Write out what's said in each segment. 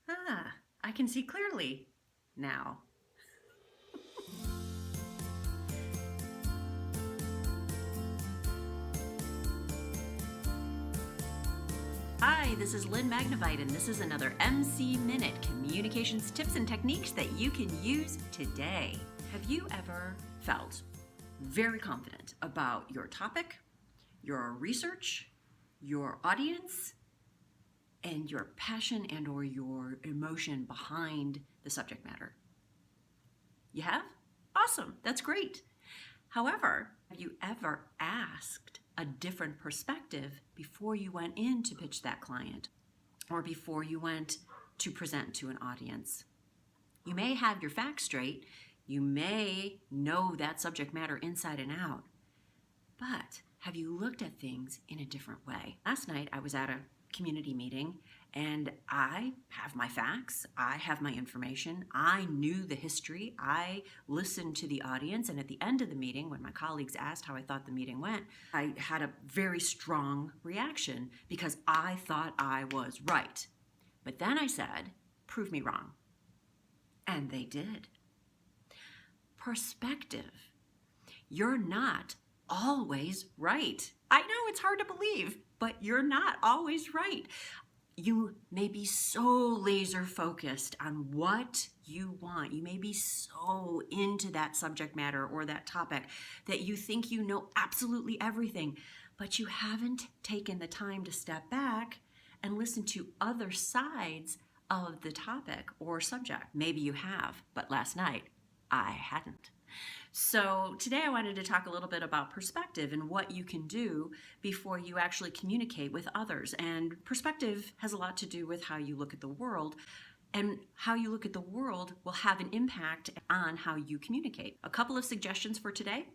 I can see clearly now. Hi, this is Lynne Magnavite, and this is another MC Minute, communications tips and techniques that you can use today. Have you ever felt very confident about your topic, your research, your audience, and your passion and or your emotion behind the subject matter? You have? Awesome, that's great. However, have you ever asked a different perspective before you went in to pitch that client or before you went to present to an audience? You may have your facts straight, you may know that subject matter inside and out, but have you looked at things in a different way? Last night I was at a community meeting and I have my facts, I have my information, I knew the history, I listened to the audience, and at the end of the meeting, when my colleagues asked how I thought the meeting went, I had a very strong reaction because I thought I was right. But then I said, prove me wrong. And they did. Perspective. You're not always right. I know it's hard to believe, but you're not always right. You may be so laser focused on what you want. You may be so into that subject matter or that topic that you think you know absolutely everything, but you haven't taken the time to step back and listen to other sides of the topic or subject. Maybe you have, but last night I hadn't. So today I wanted to talk a little bit about perspective and what you can do before you actually communicate with others. And perspective has a lot to do with how you look at the world, and how you look at the world will have an impact on how you communicate. A couple of suggestions for today.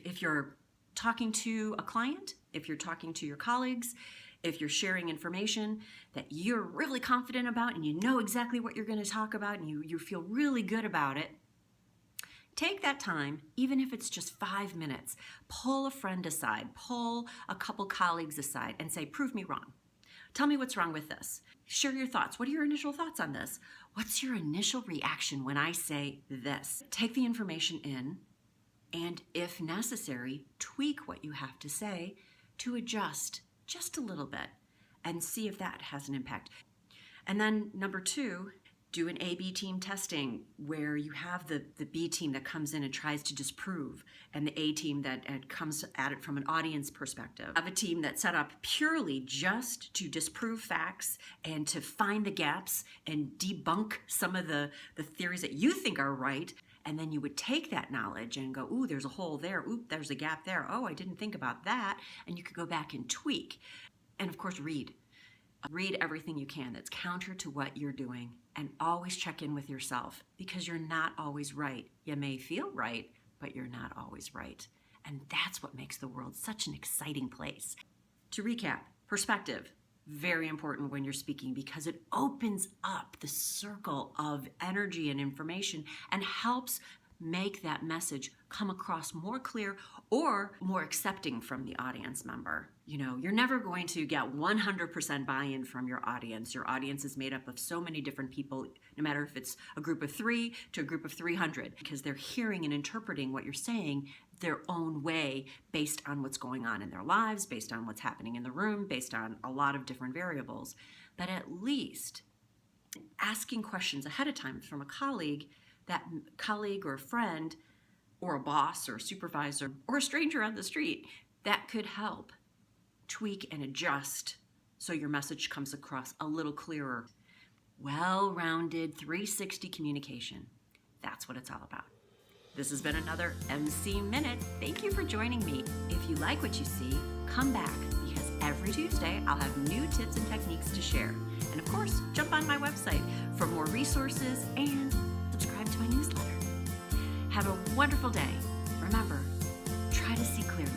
If you're talking to a client, if you're talking to your colleagues, if you're sharing information that you're really confident about and you know exactly what you're going to talk about and you feel really good about it, take that time, even if it's just 5 minutes, pull a friend aside, pull a couple colleagues aside and say, prove me wrong. Tell me what's wrong with this. Share your thoughts. What are your initial thoughts on this? What's your initial reaction when I say this? Take the information in and, if necessary, tweak what you have to say to adjust just a little bit and see if that has an impact. And then number 2, do an A/B team testing where you have the B team that comes in and tries to disprove and the A team that comes at it from an audience perspective. Have a team that's set up purely just to disprove facts and to find the gaps and debunk some of the theories that you think are right. And then you would take that knowledge and go, ooh, there's a hole there. Ooh, there's a gap there. Oh, I didn't think about that. And you could go back and tweak. And of course, read. Read everything you can that's counter to what you're doing, and always check in with yourself because you're not always right. You may feel right, but you're not always right. And that's what makes the world such an exciting place. To recap, perspective, very important when you're speaking because it opens up the circle of energy and information and helps make that message come across more clear or more accepting from the audience member. You know, you're never going to get 100% buy-in from your audience. Your audience is made up of so many different people, no matter if it's a group of 3 to a group of 300, because they're hearing and interpreting what you're saying their own way based on what's going on in their lives, based on what's happening in the room, based on a lot of different variables. But at least asking questions ahead of time from a colleague, that colleague or friend or a boss or a supervisor or a stranger on the street, that could help tweak and adjust so your message comes across a little clearer. Well-rounded 360 communication. That's what it's all about. This has been another MC Minute. Thank you for joining me. If you like what you see, come back because every Tuesday I'll have new tips and techniques to share. And of course, jump on my website for more resources and subscribe to my newsletter. Have a wonderful day. Remember, try to see clearly.